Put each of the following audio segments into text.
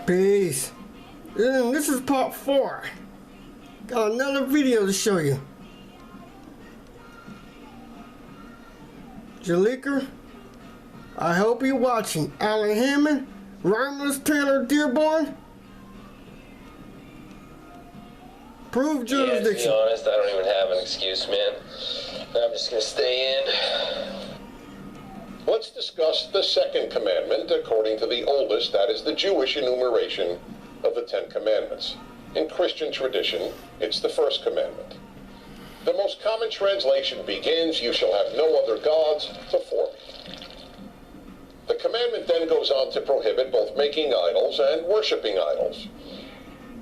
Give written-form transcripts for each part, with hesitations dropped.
Peace. And this is part 4. Got another video to show you. Jalika, I hope you're watching. Alan Hammond, Rhymeless Taylor Dearborn. Prove jurisdiction. Yeah, to be honest, I don't even have an excuse, man. I'm just gonna stay in. Let's discuss the second commandment according to the oldest, that is the Jewish enumeration of the 10 commandments. In Christian tradition, it's the first commandment. The most common translation begins, "You shall have no other gods before me." The commandment then goes on to prohibit both making idols and worshiping idols.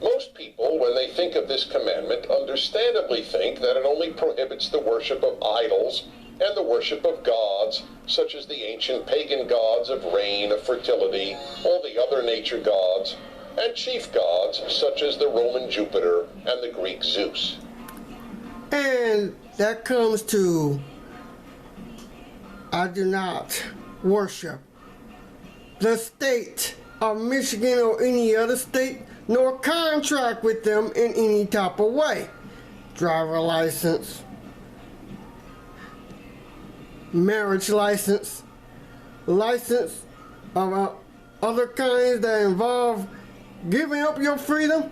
Most people, when they think of this commandment, understandably think that it only prohibits the worship of idols and the worship of gods, such as the ancient pagan gods of rain, of fertility, all the other nature gods, and chief gods, such as the Roman Jupiter and the Greek Zeus. And that comes to, I do not worship the state of Michigan or any other state, nor contract with them in any type of way. Driver license, marriage license, license of other kinds that involve giving up your freedom.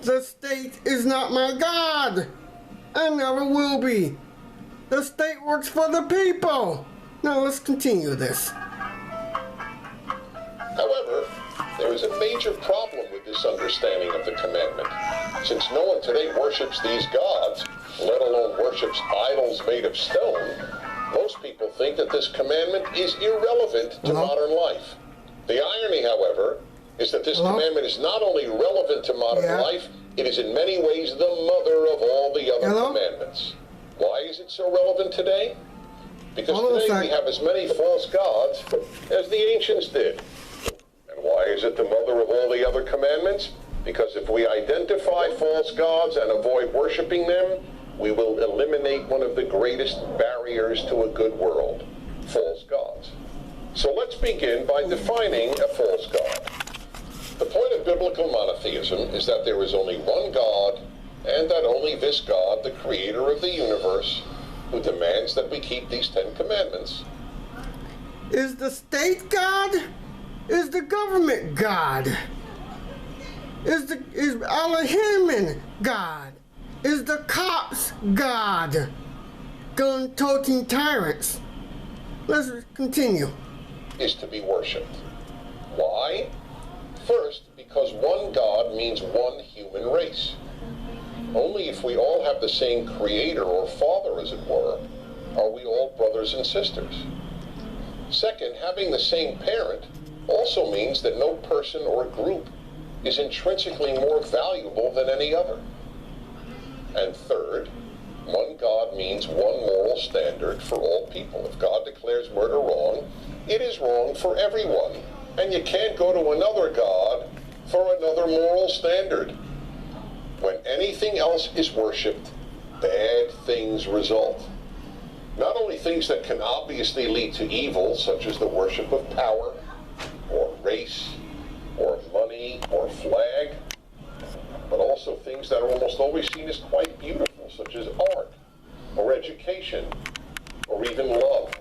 The state is not my God, and never will be. The state works for the people. Now let's continue this. However, there is a major problem with this understanding of the commandment. Since no one today worships these gods, let alone worships idols made of stone, most people think that this commandment is irrelevant to modern life. The irony, however, is that this commandment is not only relevant to modern life, it is in many ways the mother of all the other commandments. Why is it so relevant today? Because today we have as many false gods as the ancients did. And why is it the mother of all the other commandments? Because if we identify false gods and avoid worshiping them, we will eliminate one of the greatest barriers to a good world, false gods. So let's begin by defining a false god. The point of biblical monotheism is that there is only one God, and that only this God, the creator of the universe, who demands that we keep these 10 commandments. Is the state God? Is the government God? Is Alan Hammond God? Is the cops God? Gun-toting tyrants. Let's continue. Is to be worshipped. Why? First, because one God means one human race. Only if we all have the same creator or father, as it were, are we all brothers and sisters. Second, having the same parent also means that no person or group is intrinsically more valuable than any other. And third, one God means one moral standard for all people. If God declares murder wrong, it is wrong for everyone. And you can't go to another God for another moral standard. When anything else is worshipped, bad things result. Not only things that can obviously lead to evil, such as the worship of power, or race, or money, or flag, but also things that are almost always seen as quite beautiful, such as art, or education, or even love.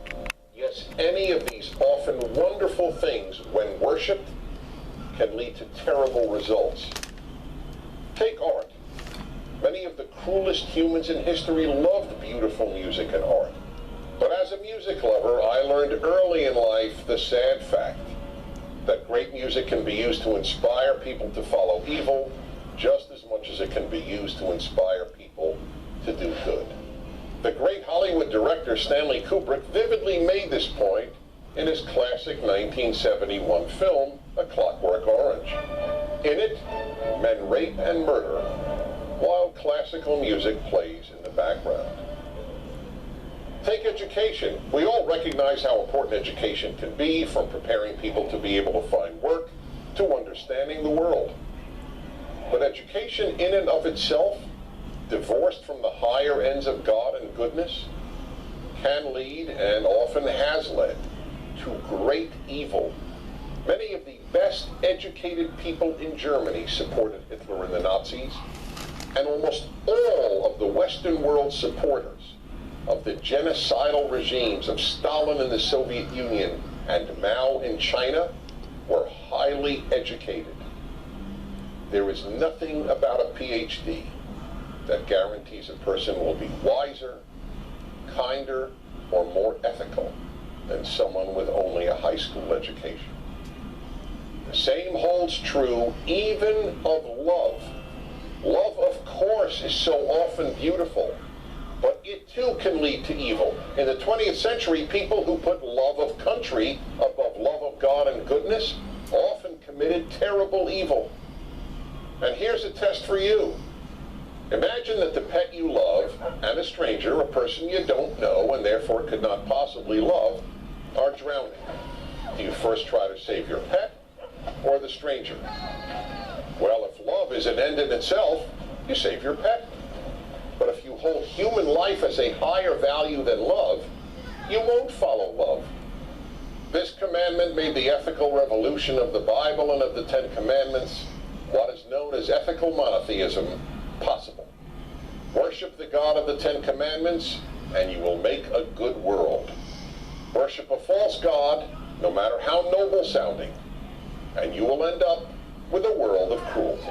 Yes, any of these often wonderful things, when worshipped, can lead to terrible results. Take art. Many of the cruelest humans in history loved beautiful music and art. But as a music lover, I learned early in life the sad fact that great music can be used to inspire people to follow evil just as much as it can be used to inspire people to do good. The great Hollywood director Stanley Kubrick vividly made this point in his classic 1971 film, A Clockwork Orange. In it, men rape and murder, while classical music plays in the background. Take education. We all recognize how important education can be, from preparing people to be able to find work to understanding the world. But education in and of itself, divorced from the higher ends of God and goodness, can lead, and often has led, to great evil. Many of the best best educated people in Germany supported Hitler and the Nazis, and almost all of the Western world supporters of the genocidal regimes of Stalin in the Soviet Union and Mao in China were highly educated. There is nothing about a PhD that guarantees a person will be wiser, kinder, or more ethical than someone with only a high school education. The same holds true even of love. Love, of course, is so often beautiful, but it too can lead to evil. In the 20th century, people who put love of country above love of God and goodness often committed terrible evil. And here's a test for you. Imagine that the pet you love and a stranger, a person you don't know and therefore could not possibly love, are drowning. Do you first try to save your pet or the stranger? Well, if love is an end in itself, you save your pet. But if you hold human life as a higher value than love, you won't follow love. This commandment made the ethical revolution of the Bible and of the Ten Commandments, what is known as ethical monotheism, possible. Worship the God of the Ten Commandments, and you will make a good world. Worship a false god, no matter how noble sounding, and you will end up with a world of cruelty.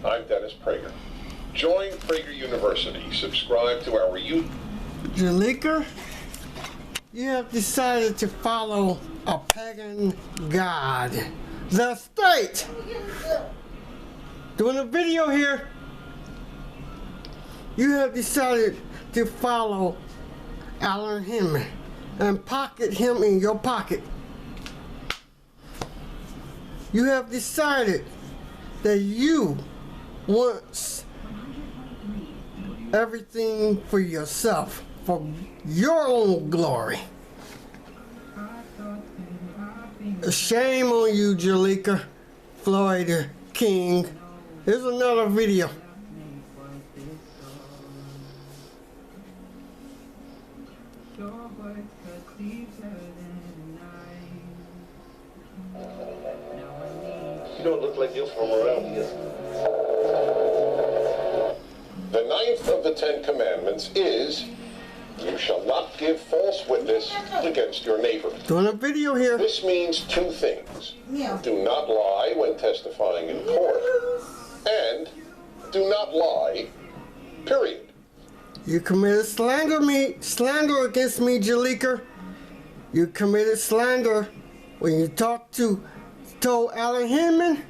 I'm Dennis Prager. Join Prager University. Subscribe to our YouTube. Jalika, you have decided to follow a pagan god, the state. Doing a video here, you have decided to follow Alan Hinman and pocket him in your pocket. You have decided that you want everything for yourself, for your own glory. Shame on you, Jalika, Floyd King. Here's another video. You don't look like you're from around here. The ninth of the Ten Commandments is, you shall not give false witness against your neighbor. Doing a video here. This means two things. Do not lie when testifying in court, and do not lie, period. You committed slander against me, Jalika. You committed slander when you told Alan Hinman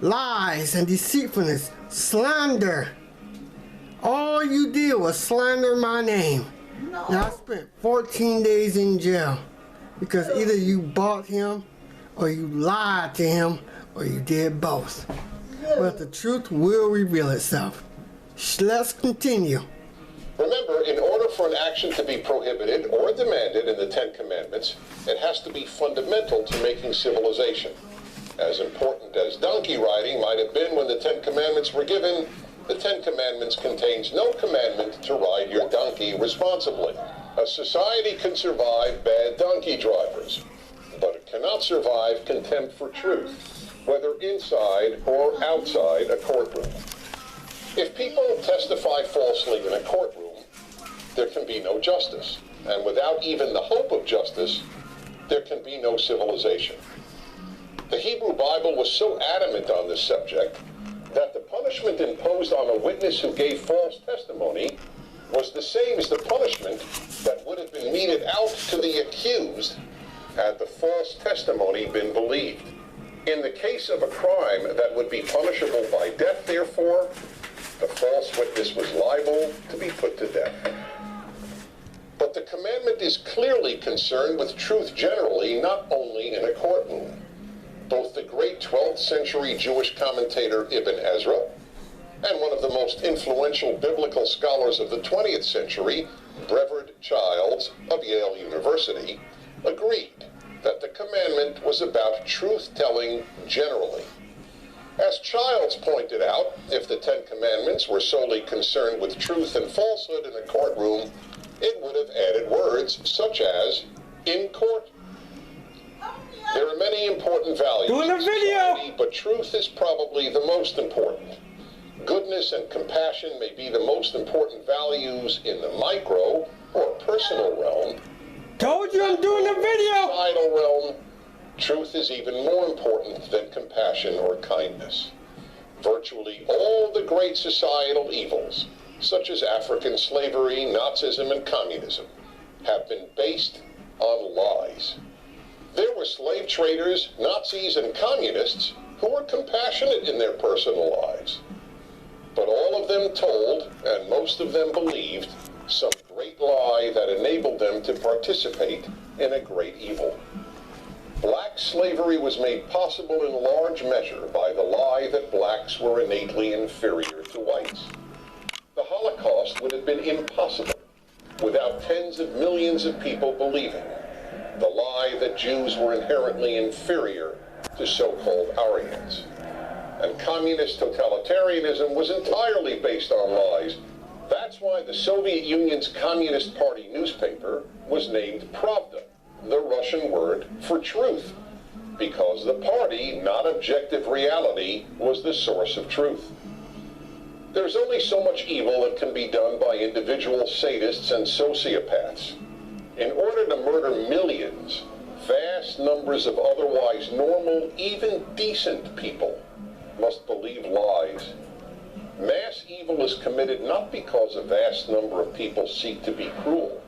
lies and deceitfulness, slander. All you did was slander my name. No. Now I spent 14 days in jail because either you bought him or you lied to him or you did both. But the truth will reveal itself. Let's continue. Remember, in order for an action to be prohibited or demanded in the Ten Commandments, it has to be fundamental to making civilization. As important as donkey riding might have been when the Ten Commandments were given, the Ten Commandments contains no commandment to ride your donkey responsibly. A society can survive bad donkey drivers, but it cannot survive contempt for truth, whether inside or outside a courtroom. If people testify falsely in a courtroom, there can be no justice, and without even the hope of justice, there can be no civilization. The Hebrew Bible was so adamant on this subject that the punishment imposed on a witness who gave false testimony was the same as the punishment that would have been meted out to the accused had the false testimony been believed. In the case of a crime that would be punishable by death, therefore, the false witness was liable to be put to death. But the commandment is clearly concerned with truth generally, not only in a courtroom. Both the great 12th century Jewish commentator Ibn Ezra and one of the most influential biblical scholars of the 20th century, Brevard Childs of Yale University, agreed that the commandment was about truth-telling generally. As Childs pointed out, if the Ten Commandments were solely concerned with truth and falsehood in a courtroom, it would have added words such as, in court. There are many many important values Doing a in video. society, but truth is probably the most important. Goodness and compassion may be the most important values in the micro or personal realm. Told you I'm doing a video. Societal realm, truth is even more important than compassion or kindness. Virtually all the great societal evils, such as African slavery, Nazism, and communism, have been based on lies. There were slave traders, Nazis, and communists who were compassionate in their personal lives. But all of them told, and most of them believed, some great lie that enabled them to participate in a great evil. Black slavery was made possible in large measure by the lie that blacks were innately inferior to whites. The Holocaust would have been impossible without tens of millions of people believing the lie that Jews were inherently inferior to so-called Aryans. And communist totalitarianism was entirely based on lies. That's why the Soviet Union's Communist Party newspaper was named Pravda, the Russian word for truth, because the party, not objective reality, was the source of truth. There's only so much evil that can be done by individual sadists and sociopaths. In order to murder millions, vast numbers of otherwise normal, even decent people must believe lies. Mass evil is committed not because a vast number of people seek to be cruel,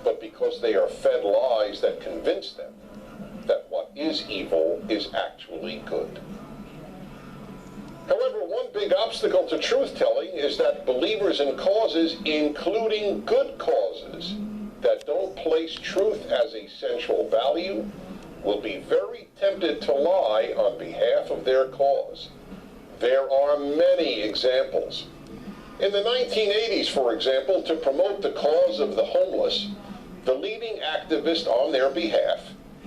but because they are fed lies that convince them that what is evil is actually good. However, one big obstacle to truth-telling is that believers in causes, including good causes, that don't place truth as a central value, will be very tempted to lie on behalf of their cause. There are many examples. In the 1980s, for example, to promote the cause of the homeless, the leading activist on their behalf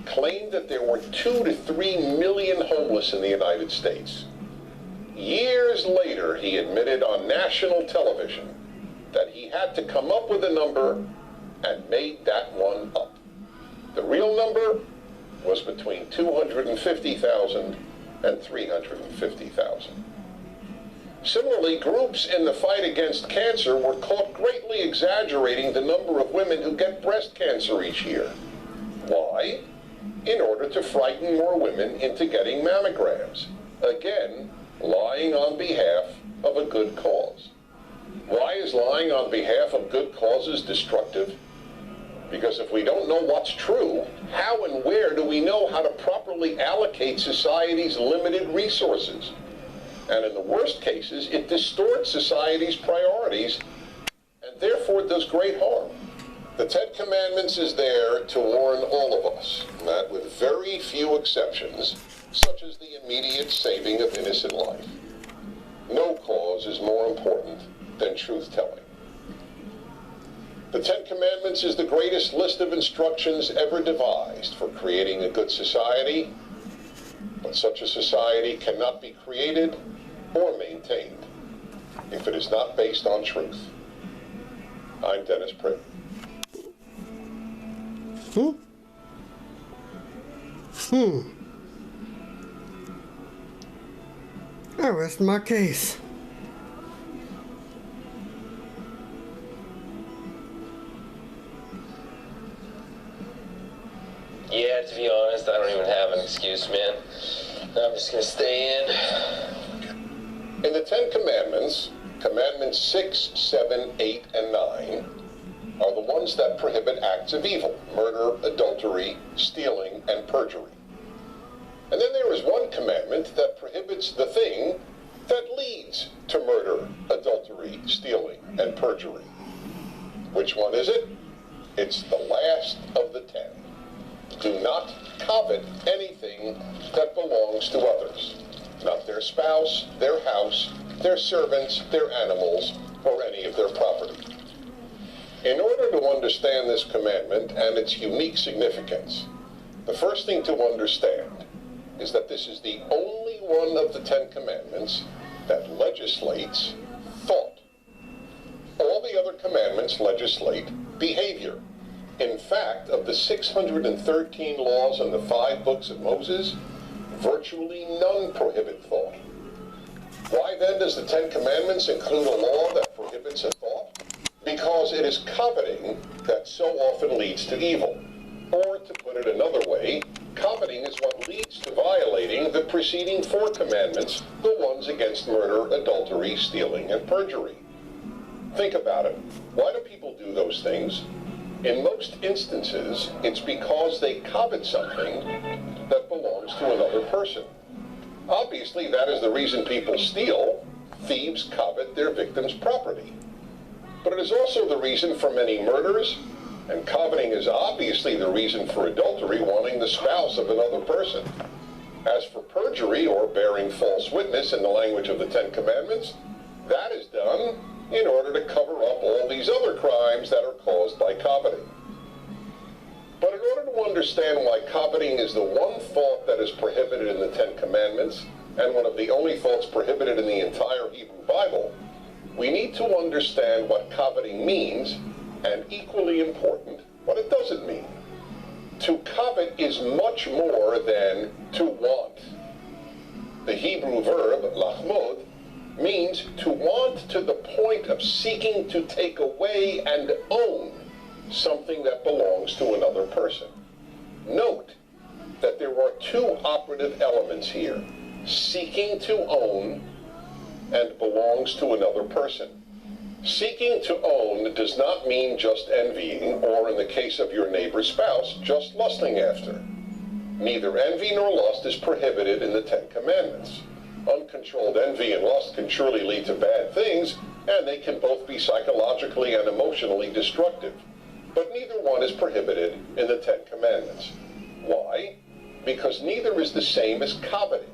claimed that there were 2 to 3 million homeless in the United States. Years later, he admitted on national television that he had to come up with a number and made that one up. The real number was between 250,000 and 350,000. Similarly, groups in the fight against cancer were caught greatly exaggerating the number of women who get breast cancer each year. Why? In order to frighten more women into getting mammograms. Again, lying on behalf of a good cause. Why is lying on behalf of good causes destructive? Because if we don't know what's true, how and where do we know how to properly allocate society's limited resources? And in the worst cases, it distorts society's priorities and therefore does great harm. The Ten Commandments is there to warn all of us that with very few exceptions, such as the immediate saving of innocent life, no cause is more important than truth-telling. The Ten Commandments is the greatest list of instructions ever devised for creating a good society, but such a society cannot be created or maintained if it is not based on truth. I'm Dennis Pritt. I rest my case. Yeah, to be honest, I don't even have an excuse, man. I'm just gonna stay in. In the Ten Commandments, Commandments 6, 7, 8, and 9 are the ones that prohibit acts of evil: murder, adultery, stealing, and perjury. And then there is one commandment that prohibits the thing that leads to murder, adultery, stealing, and perjury. Which one is it? It's the last of the 10. Do not covet anything that belongs to others. Not their spouse, their house, their servants, their animals, or any of their property. In order to understand this commandment and its unique significance, the first thing to understand is that this is the only one of the Ten Commandments that legislates thought. All the other commandments legislate behavior. In fact, of the 613 laws in the 5 books of Moses, virtually none prohibit thought. Why then does the 10 Commandments include a law that prohibits a thought? Because it is coveting that so often leads to evil. Or, to put it another way, coveting is what leads to violating the preceding 4 commandments, the ones against murder, adultery, stealing, and perjury. Think about it. Why do people do those things? In most instances, it's because they covet something that belongs to another person. Obviously, that is the reason people steal. Thieves covet their victim's property. But it is also the reason for many murders, and coveting is obviously the reason for adultery, wanting the spouse of another person. As for perjury, or bearing false witness in the language of the 10 Commandments, that is done in order to cover up all these other crimes that are caused by coveting. But in order to understand why coveting is the one thought that is prohibited in the 10 Commandments, and one of the only thoughts prohibited in the entire Hebrew Bible, we need to understand what coveting means, and equally important, what it doesn't mean. To covet is much more than to want. The Hebrew verb, lachmod, means to want to the point of seeking to take away and own something that belongs to another person. Note that there are 2 operative elements here: seeking to own and belongs to another person. Seeking to own does not mean just envying, or in the case of your neighbor's spouse, just lusting after. Neither envy nor lust is prohibited in the 10 Commandments. Uncontrolled envy and lust can surely lead to bad things, and they can both be psychologically and emotionally destructive. But neither one is prohibited in the 10 Commandments. Why? Because neither is the same as coveting.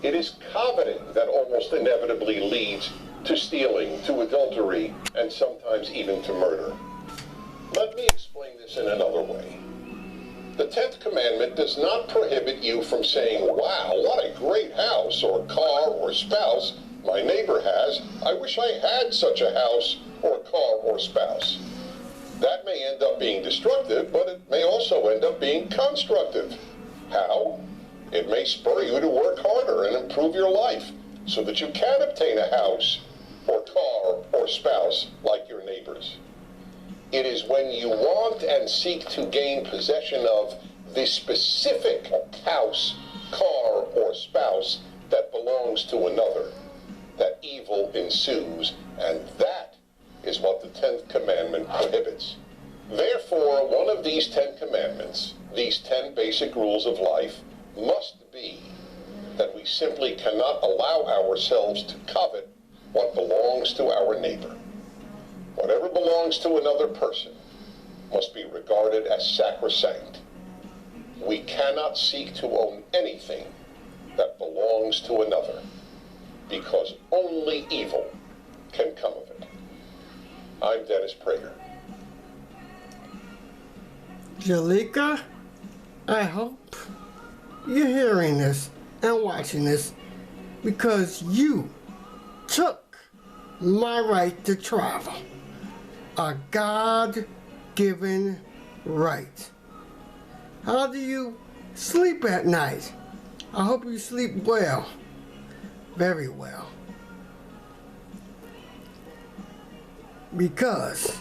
It is coveting that almost inevitably leads to stealing, to adultery, and sometimes even to murder. Let me explain this in another way. The 10th commandment does not prohibit you from saying, "Wow, what a great house or car or spouse my neighbor has. I wish I had such a house or car or spouse." That may end up being destructive, but it may also end up being constructive. How? It may spur you to work harder and improve your life so that you can obtain a house or car or spouse like your neighbors. It is when you want and seek to gain possession of the specific house, car, or spouse that belongs to another that evil ensues, and that is what the 10th commandment prohibits. Therefore, one of these 10 commandments, these 10 basic rules of life, must be that we simply cannot allow ourselves to covet what belongs to our neighbor. Whatever belongs to another person must be regarded as sacrosanct. We cannot seek to own anything that belongs to another, because only evil can come of it. I'm Dennis Prager. Jalika, I hope you're hearing this and watching this because you took my right to travel. A God-given right. How do you sleep at night? I hope you sleep well. Very well. Because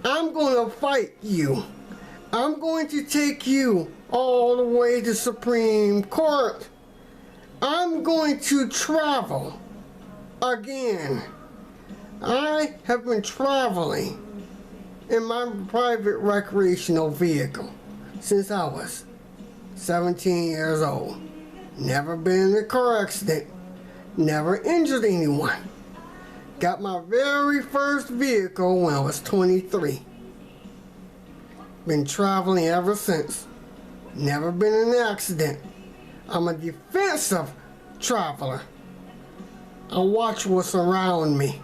I'm going to fight you. I'm going to take you all the way to Supreme Court. I'm going to travel again. I have been traveling in my private recreational vehicle since I was 17 years old. Never been in a car accident. Never injured anyone. Got my very first vehicle when I was 23. Been traveling ever since. Never been in an accident. I'm a defensive traveler. I watch what's around me.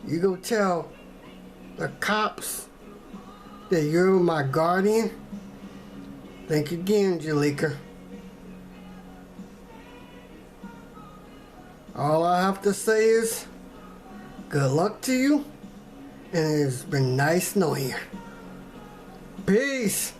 You go tell the cops that you're my guardian? Think again, Jalika. All I have to say is, good luck to you, And it's been nice knowing you. Peace.